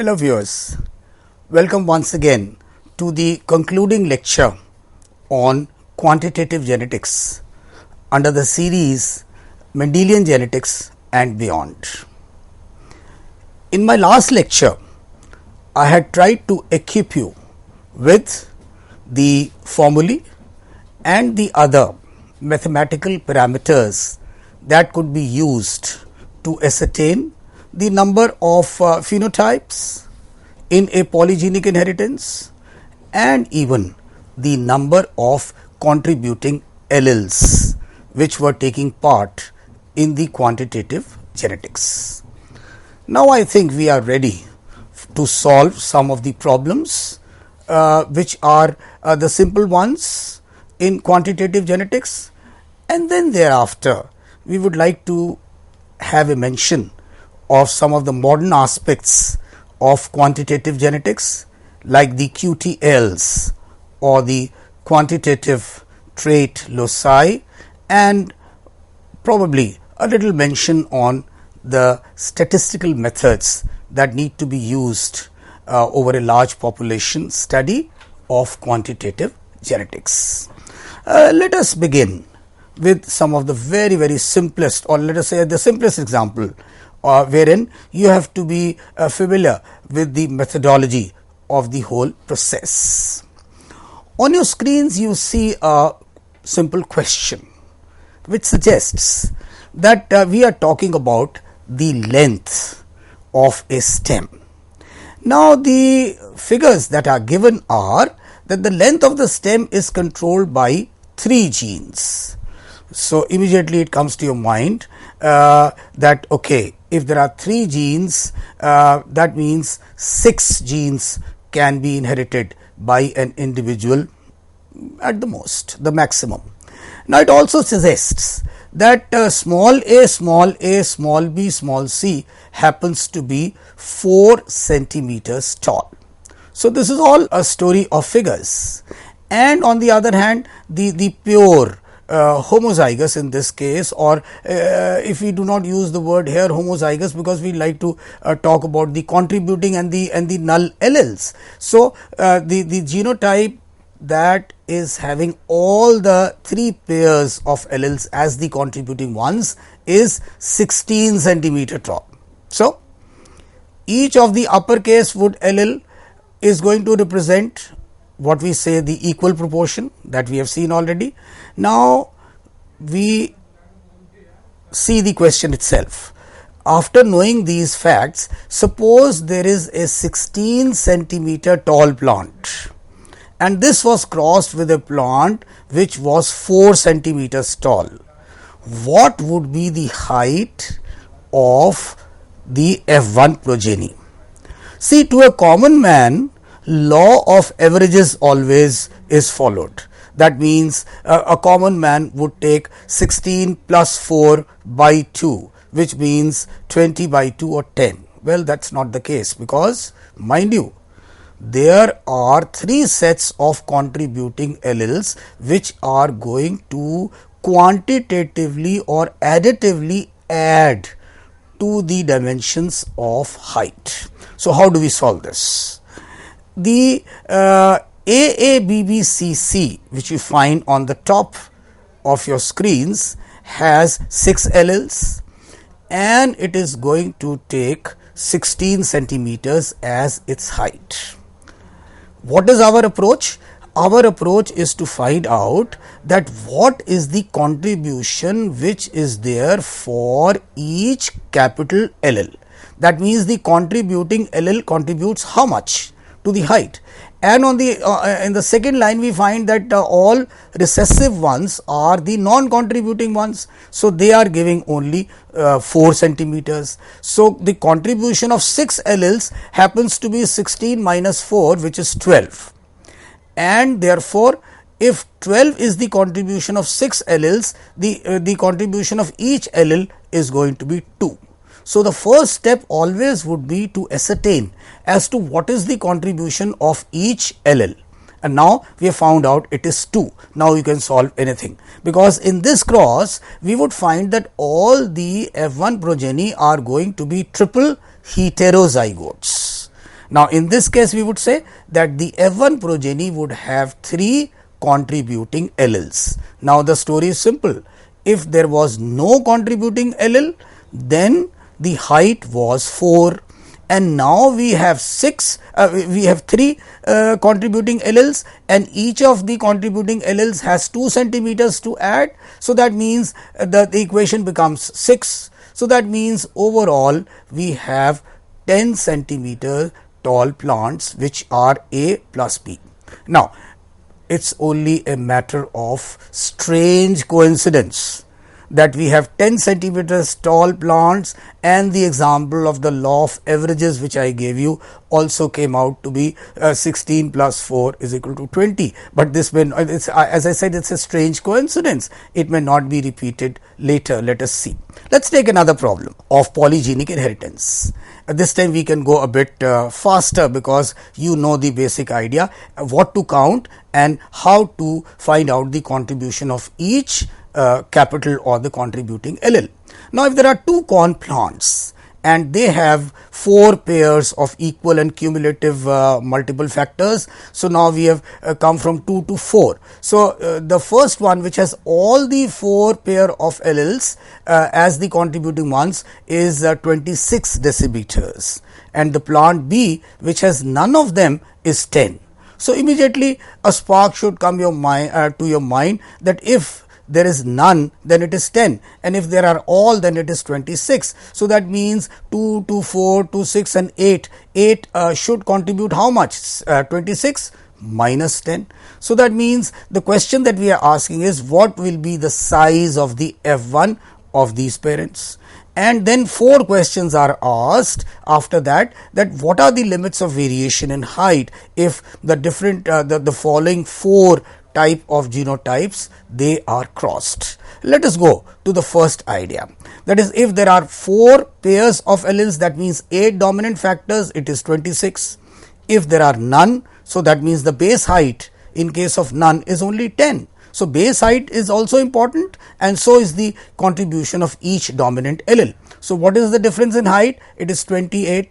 Hello viewers, welcome once again to the concluding lecture on quantitative genetics under the series Mendelian Genetics and Beyond. In my last lecture, I had tried to equip you with the formulae and the other mathematical parameters that could be used to ascertain the number of phenotypes in a polygenic inheritance and even the number of contributing alleles which were taking part in the quantitative genetics. Now, I think we are ready to solve some of the problems which are the simple ones in quantitative genetics, and then thereafter we would like to have a mention of some of the modern aspects of quantitative genetics like the QTLs or the quantitative trait loci, and probably a little mention on the statistical methods that need to be used over a large population study of quantitative genetics. Let us begin with some of the very simplest, or let us say the simplest example, wherein you have to be familiar with the methodology of the whole process. On your screens you see a simple question which suggests that we are talking about the length of a stem. Now, the figures that are given are that the length of the stem is controlled by 3 genes. So, immediately it comes to your mind that okay, if there are 3 genes, that means 6 genes can be inherited by an individual at the most, the maximum. Now, it also suggests that small a, small b, small c happens to be 4 centimeters tall. So, this is all a story of figures, and on the other hand the pure homozygous in this case, or if we do not use the word here homozygous, because we like to talk about the contributing and the null alleles. So, the genotype that is having all the 3 pairs of alleles as the contributing ones is 16 centimeter tall. So, each of the uppercase wood allele is going to represent what we say the equal proportion that we have seen already. Now, we see the question itself. After knowing these facts, suppose there is a 16 centimeter tall plant and this was crossed with a plant which was 4 centimeters tall. What would be the height of the F1 progeny? See, to a common man, law of averages always is followed. That means a common man would take 16 plus 4 by 2, which means 20 by 2 or 10. Well, that is not the case, because mind you, there are 3 sets of contributing alleles which are going to quantitatively or additively add to the dimensions of height. So, how do we solve this? The AABBCC, which you find on the top of your screens, has 6 alleles and it is going to take 16 centimeters as its height. What is our approach? Our approach is to find out that what is the contribution which is there for each capital allele. That means the contributing allele contributes how much to the height, and on the in the second line we find that all recessive ones are the non-contributing ones. So, they are giving only 4 centimeters. So, the contribution of 6 alleles happens to be 16 minus 4, which is 12, and therefore, if 12 is the contribution of 6 alleles, the contribution of each allele is going to be 2. So, the first step always would be to ascertain as to what is the contribution of each allele, and now we have found out it is 2. Now, you can solve anything, because in this cross we would find that all the F1 progeny are going to be triple heterozygotes. Now, in this case we would say that the F1 progeny would have 3 contributing alleles. Now, the story is simple. If there was no contributing allele, then the height was 4, and now we have 3 contributing alleles, and each of the contributing alleles has 2 centimeters to add. So, that means the equation becomes 6. So, that means overall we have 10 centimeter tall plants which are A plus B. Now, it is only a matter of strange coincidence that we have 10 centimeters tall plants, and the example of the law of averages which I gave you also came out to be 16 plus 4 is equal to 20. But this may, as I said, it is a strange coincidence. It may not be repeated later. Let us see. Let us take another problem of polygenic inheritance. This time we can go a bit faster, because you know the basic idea, what to count and how to find out the contribution of each capital or the contributing allele. Now, if there are 2 corn plants and they have 4 pairs of equal and cumulative multiple factors. So, now we have come from 2 to 4. So, the first one, which has all the 4 pair of alleles as the contributing ones, is 26 decimeters, and the plant B, which has none of them, is 10. So, immediately a spark should come to your mind that if there is none, then it is 10, and if there are all, then it is 26. So, that means 2, 2, 4, 2, 6 and 8. 8 should contribute how much? 26 minus 10. So, that means the question that we are asking is, what will be the size of the F1 of these parents? And then 4 questions are asked after that, that what are the limits of variation in height if the different the following 4 type of genotypes, they are crossed. Let us go to the first idea, that is, if there are 4 pairs of alleles, that means 8 dominant factors, it is 26. If there are none, so that means the base height in case of none is only 10. So, base height is also important, and so is the contribution of each dominant allele. So, what is the difference in height? It is 28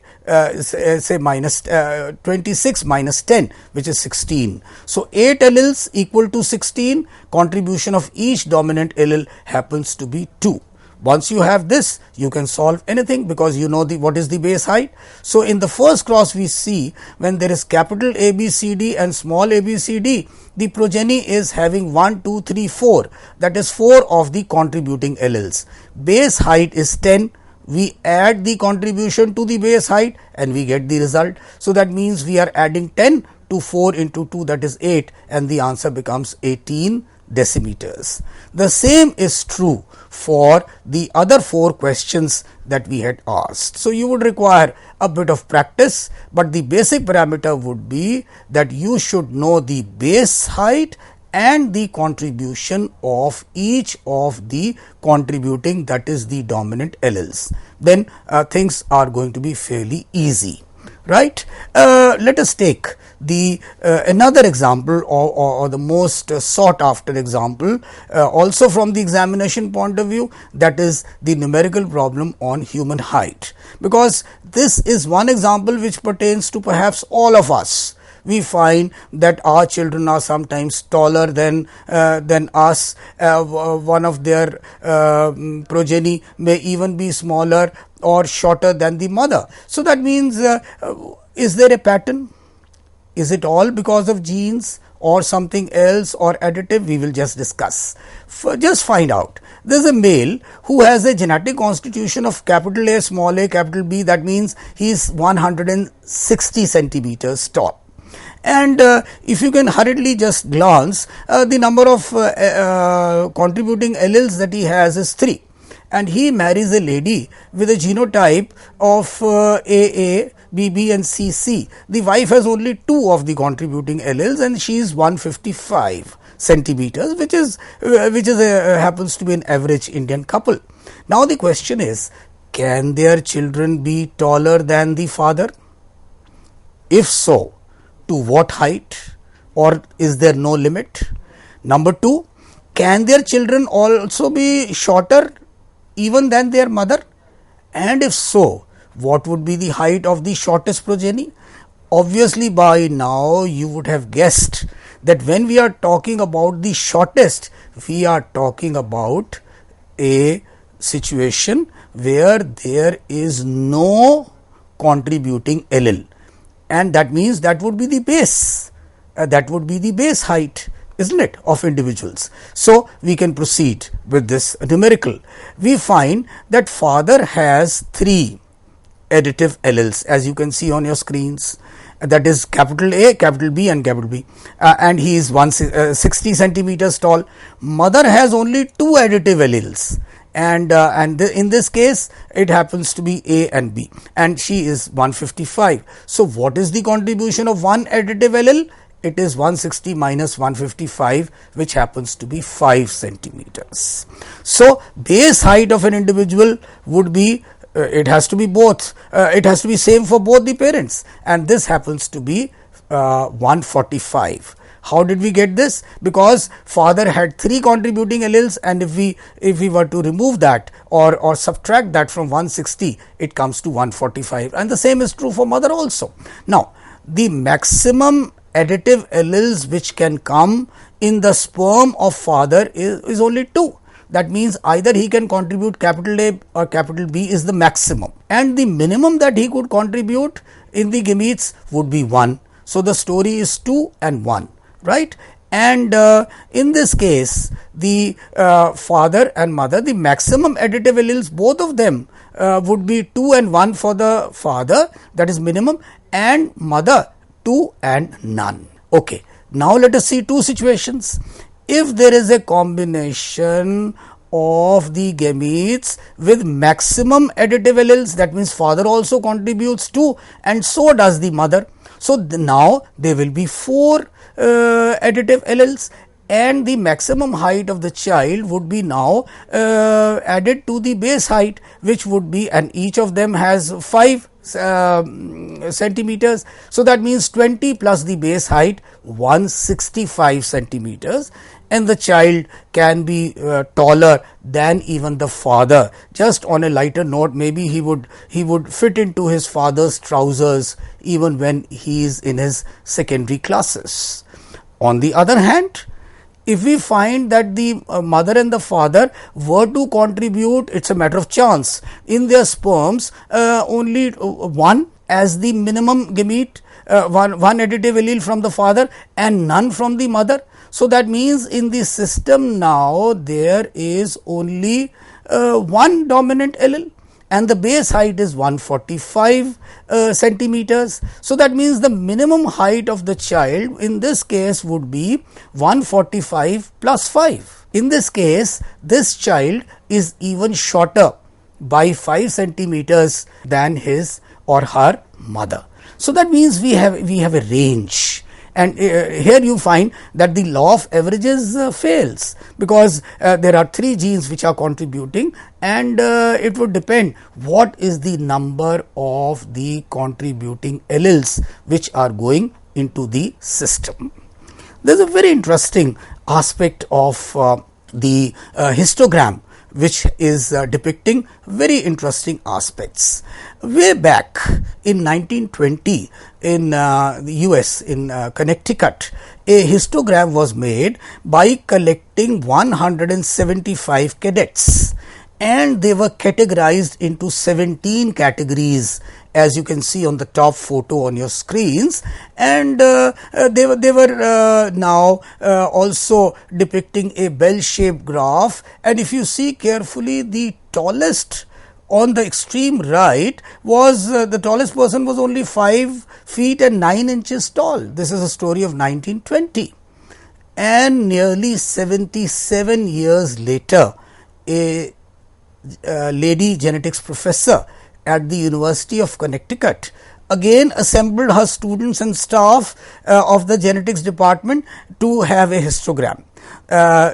say minus 26 minus 10, which is 16. So, 8 alleles equal to 16, contribution of each dominant allele happens to be 2. Once you have this, you can solve anything, because you know what is the base height. So, in the first cross we see, when there is capital A B C D and small a b c d, the progeny is having 1, 2, 3, 4, that is 4 of the contributing alleles. Base height is 10. We add the contribution to the base height and we get the result. So, that means we are adding 10 to 4 into 2, that is 8, and the answer becomes 18 decimeters. The same is true for the other 4 questions that we had asked. So, you would require a bit of practice, but the basic parameter would be that you should know the base height and the contribution of each of the contributing, that is the dominant alleles. Then things are going to be fairly easy, right? Let us take the another example, or the most sought after example, also from the examination point of view, that is the numerical problem on human height, because this is one example which pertains to perhaps all of us. We find that our children are sometimes taller than us. One of their progeny may even be smaller or shorter than the mother. So, that means is there a pattern? Is it all because of genes or something else or additive? We will just discuss. Just find out. There is a male who has a genetic constitution of capital A, small a, capital B. That means he is 160 centimeters tall. And if you can hurriedly just glance, the number of contributing alleles that he has is 3, and he marries a lady with a genotype of AA, BB and CC. The wife has only 2 of the contributing alleles, and she is 155 centimeters, which is happens to be an average Indian couple. Now, the question is, can their children be taller than the father? If so, to what height, or is there no limit? Number 2, can their children also be shorter even than their mother? And if so, what would be the height of the shortest progeny? Obviously, by now you would have guessed that when we are talking about the shortest, we are talking about a situation where there is no contributing allele, and that means that would be the base, that would be the base height, isn't it, of individuals. So we can proceed with this numerical. We find that father has 3 additive alleles, as you can see on your screens, that is capital A, capital B and capital B, and he is 160 centimeters tall. Mother has only 2 additive alleles, and in this case it happens to be A and B, and she is 155. So what is the contribution of one additive allele? It is 160 minus 155, which happens to be 5 centimeters. So base height of an individual would be, it has to be both, it has to be same for both the parents, and this happens to be 145. How did we get this? Because father had 3 contributing alleles, and if we were to remove that or subtract that from 160, it comes to 145, and the same is true for mother also. Now the maximum additive alleles which can come in the sperm of father is only 2. That means either he can contribute capital A or capital B is the maximum, and the minimum that he could contribute in the gametes would be 1. So the story is 2 and 1, right? And in this case, the father and mother, the maximum additive alleles, both of them would be 2 and 1 for the father, that is minimum, and mother 2 and none. Okay, now let us see 2 situations. If there is a combination of the gametes with maximum additive alleles, that means father also contributes 2 and so does the mother. So now there will be 4 additive alleles, and the maximum height of the child would be now added to the base height, which would be, and each of them has 5 centimeters. So that means 20 plus the base height, 165 centimeters, and the child can be taller than even the father. Just on a lighter note, maybe he would fit into his father's trousers even when he is in his secondary classes. On the other hand, if we find that the mother and the father were to contribute, it's a matter of chance, in their sperms only 1 as the minimum gamete, one additive allele from the father and none from the mother. So that means in the system now there is only 1 dominant allele, and the base height is 145 centimeters. So that means the minimum height of the child in this case would be 145 plus 5. In this case, this child is even shorter by 5 centimeters than his or her mother. So that means we have a range. And here you find that the law of averages fails, because there are 3 genes which are contributing, and it would depend what is the number of the contributing alleles which are going into the system. There is a very interesting aspect of the histogram which is depicting very interesting aspects. Way back in 1920 in the US, in Connecticut, a histogram was made by collecting 175 cadets, and they were categorized into 17 categories, as you can see on the top photo on your screens, and they were now also depicting a bell-shaped graph. And if you see carefully, the tallest on the extreme right was the tallest person was only 5 feet and 9 inches tall. This is a story of 1920, and nearly 77 years later, a lady genetics professor at the University of Connecticut again assembled her students and staff of the genetics department to have a histogram.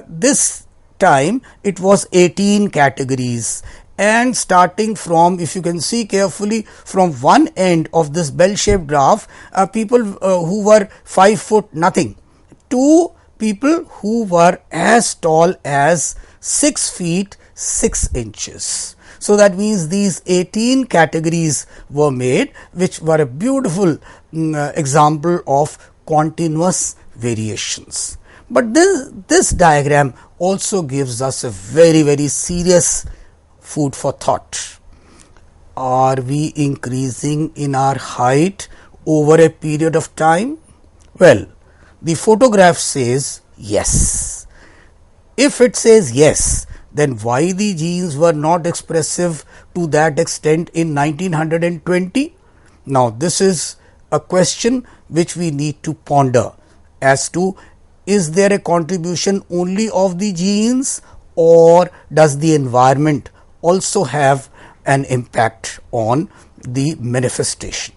This time it was 18 categories, and starting from, if you can see carefully, from one end of this bell-shaped graph, people who were 5 foot nothing to people who were as tall as 6 feet 6 inches. So that means these 18 categories were made, which were a beautiful example of continuous variations. But this diagram also gives us a very serious food for thought. Are we increasing in our height over a period of time? Well, the photograph says yes. If it says yes, then why the genes were not expressive to that extent in 1920? Now, this is a question which we need to ponder as to, is there a contribution only of the genes, or does the environment also have an impact on the manifestation?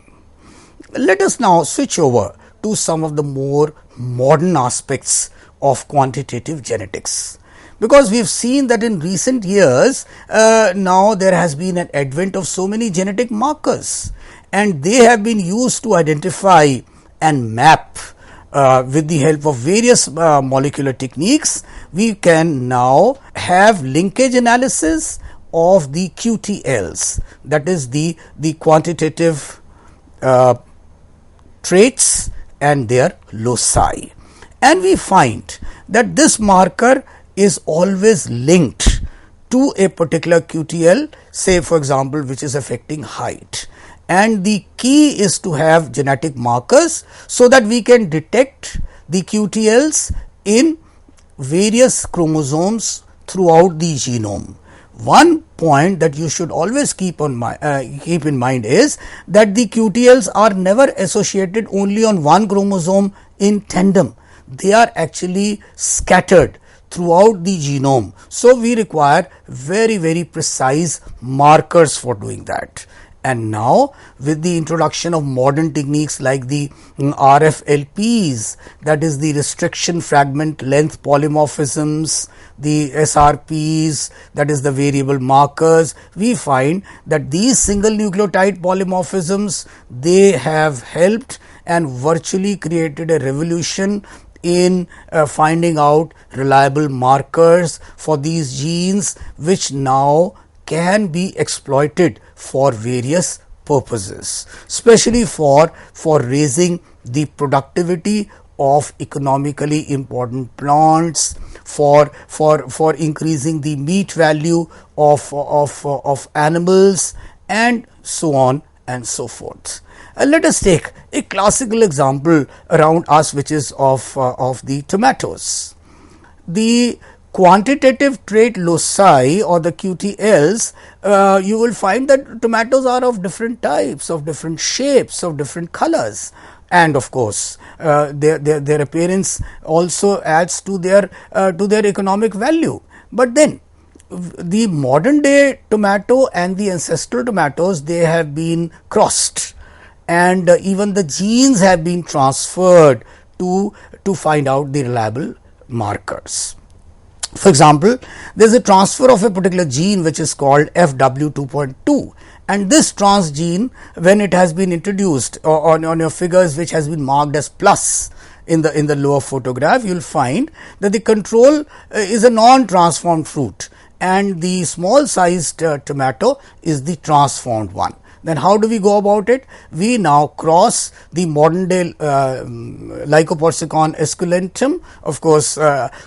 Let us now switch over to some of the more modern aspects of quantitative genetics, because we have seen that in recent years now there has been an advent of so many genetic markers, and they have been used to identify and map with the help of various molecular techniques. We can now have linkage analysis of the QTLs, that is the quantitative traits and their loci, and we find that this marker is always linked to a particular QTL, say for example, which is affecting height. And the key is to have genetic markers so that we can detect the QTLs in various chromosomes throughout the genome. One point that you should always keep in mind is that the QTLs are never associated only on one chromosome in tandem. They are actually scattered throughout the genome. So, we require very precise markers for doing that. And now, with the introduction of modern techniques like the RFLPs, that is the restriction fragment length polymorphisms, the SRPs, that is the variable markers, we find that these single nucleotide polymorphisms, they have helped and virtually created a revolution in finding out reliable markers for these genes, which now can be exploited for various purposes, especially for raising the productivity of economically important plants, for increasing the meat value of animals, and so on and so forth. Let us take a classical example around us, which is of the tomatoes. The quantitative trait loci, or the QTLs, you will find that tomatoes are of different types, of different shapes, of different colors, and of course their appearance also adds to their economic value. But then the modern day tomato and the ancestral tomatoes, they have been crossed, and even the genes have been transferred to find out the reliable markers. For example, there is a transfer of a particular gene which is called FW2.2, and this transgene, when it has been introduced on your figures, which has been marked as plus in the lower photograph, you will find that the control is a non-transformed fruit, and the small sized tomato is the transformed one. Then how do we go about it? We now cross the modern day Lycopersicon esculentum. Of course,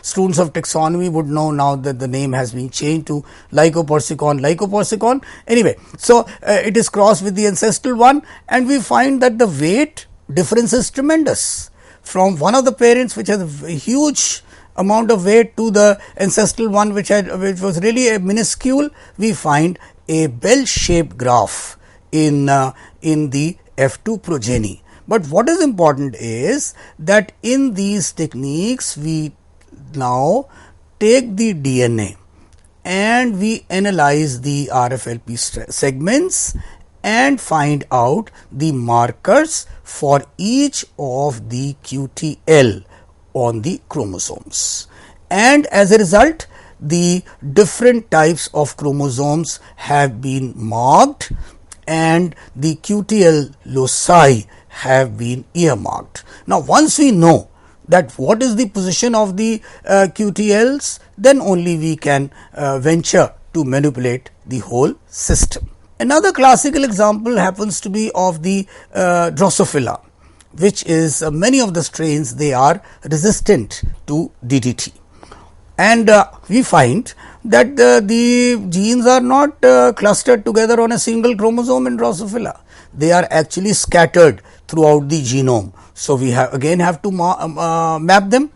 students of taxonomy would know now that the name has been changed to Lycopersicon. Anyway, so it is crossed with the ancestral one, and we find that the weight difference is tremendous from one of the parents, which has a huge amount of weight, to the ancestral one, which was really a minuscule. We find a bell-shaped graph in the F2 progeny. But what is important is that in these techniques, we now take the DNA and we analyze the RFLP segments and find out the markers for each of the QTL on the chromosomes, and as a result the different types of chromosomes have been marked and the QTL loci have been earmarked. Now, once we know that what is the position of the QTLs, then only we can venture to manipulate the whole system. Another classical example happens to be of the Drosophila. which is many of the strains, they are resistant to DDT. And we find that the genes are not clustered together on a single chromosome in Drosophila. They are actually scattered throughout the genome. So, we again have to map them,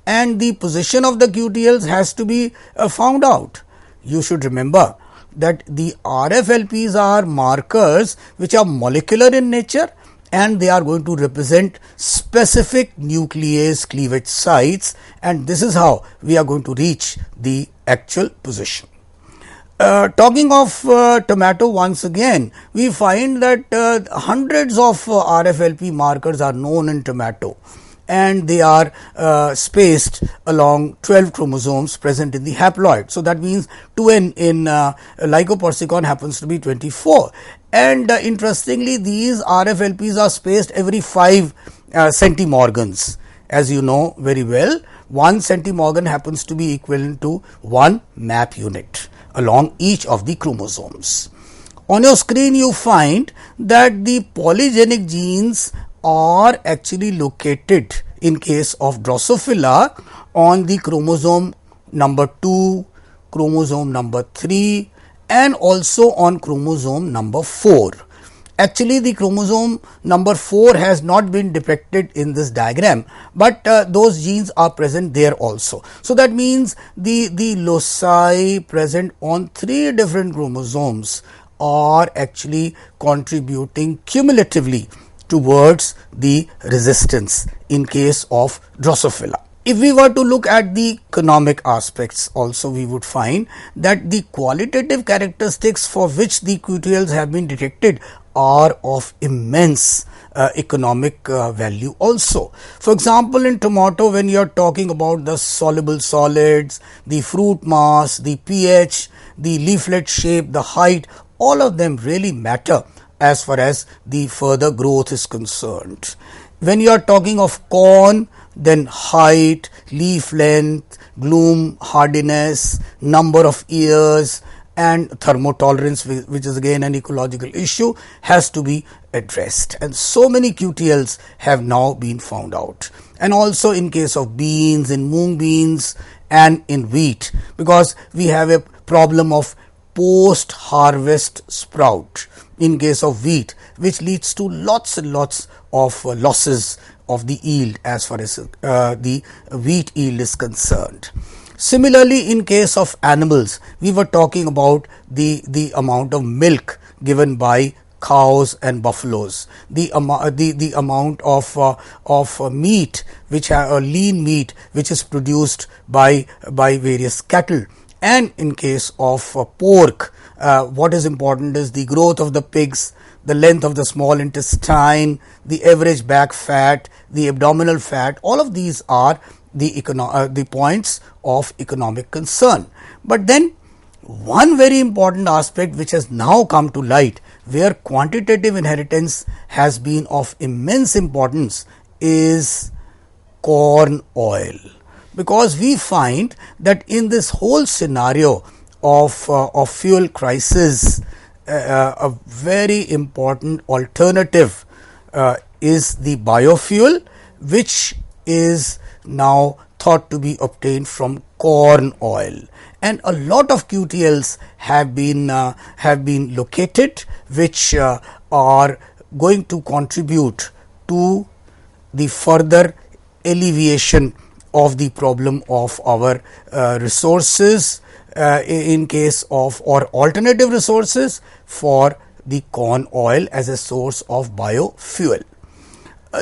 and the position of the QTLs has to be found out. You should remember that the RFLPs are markers which are molecular in nature, and they are going to represent specific nuclease cleavage sites, and this is how we are going to reach the actual position. Talking of tomato, once again we find that hundreds of RFLP markers are known in tomato, and they are spaced along 12 chromosomes present in the haploid. So, that means 2n in Lycopersicon happens to be 24, and interestingly these RFLPs are spaced every 5 centimorgans. As you know very well, 1 centimorgan happens to be equivalent to 1 map unit along each of the chromosomes. On your screen you find that the polygenic genes are actually located in case of Drosophila on the chromosome number 2, chromosome number 3, and also on chromosome number 4. Actually, the chromosome number 4 has not been depicted in this diagram, but those genes are present there also. So, that means the loci present on 3 different chromosomes are actually contributing cumulatively towards the resistance in case of Drosophila. If we were to look at the economic aspects also, we would find that the qualitative characteristics for which the QTLs have been detected are of immense economic value also. For example, in tomato, when you are talking about the soluble solids, the fruit mass, the pH, the leaflet shape, the height, all of them really matter as far as the further growth is concerned. When you are talking of corn, then height, leaf length, bloom hardiness, number of ears, and thermotolerance, which is again an ecological issue, has to be addressed. And so many QTLs have now been found out. And also in case of beans, in mung beans, and in wheat, because we have a problem of post harvest sprout in case of wheat, which leads to lots and lots of losses of the yield as far as the wheat yield is concerned. Similarly, in case of animals, we were talking about the amount of milk given by cows and buffaloes, the amount of meat, which are lean meat, which is produced by various cattle. And in case of pork, what is important is the growth of the pigs, the length of the small intestine, the average back fat, the abdominal fat. All of these are the points of economic concern. But then one very important aspect which has now come to light, where quantitative inheritance has been of immense importance, is corn oil. Because we find that in this whole scenario of fuel crisis, a very important alternative is the biofuel, which is now thought to be obtained from corn oil, and a lot of QTLs have been located, which are going to contribute to the further alleviation of the problem of our resources in case of, or alternative resources for the corn oil as a source of biofuel.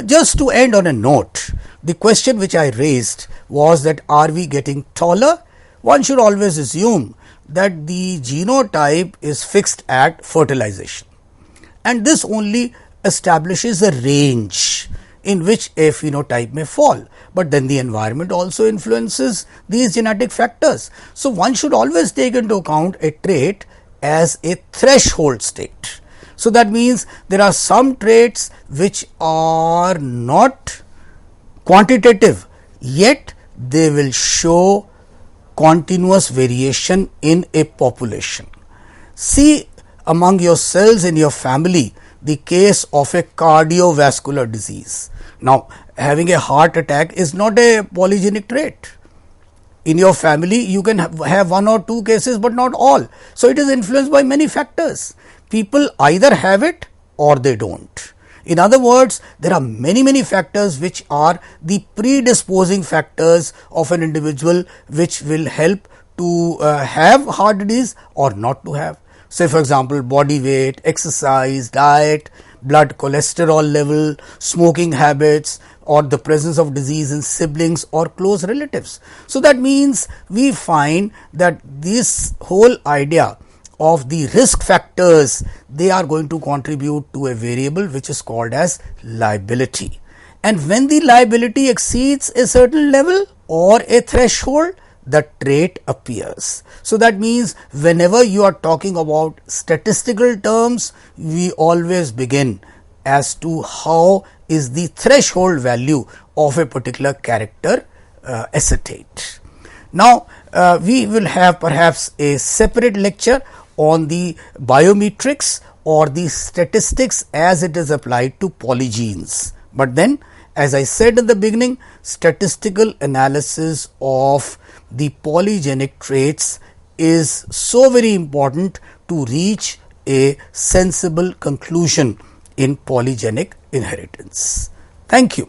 Just to end on a note, the question which I raised was that are we getting taller? One should always assume that the genotype is fixed at fertilization, and this only establishes a range in which a phenotype may fall, but then the environment also influences these genetic factors. So, one should always take into account a trait as a threshold state. So, that means there are some traits which are not quantitative, yet they will show continuous variation in a population. See among yourselves in your family the case of a cardiovascular disease. Now, having a heart attack is not a polygenic trait. In your family, you can have one or two cases, but not all. So, it is influenced by many factors. People either have it or they don't. In other words, there are many factors which are the predisposing factors of an individual which will help to have heart disease or not to have. Say for example, body weight, exercise, diet, blood cholesterol level, smoking habits, or the presence of disease in siblings or close relatives. So that means we find that this whole idea of the risk factors, they are going to contribute to a variable which is called as liability. And when the liability exceeds a certain level or a threshold, the trait appears. So that means whenever you are talking about statistical terms, we always begin as to how is the threshold value of a particular character ascertained. Now, we will have perhaps a separate lecture on the biometrics or the statistics as it is applied to polygenes. But then, as I said in the beginning, statistical analysis of the polygenic traits is so very important to reach a sensible conclusion in polygenic inheritance. Thank you.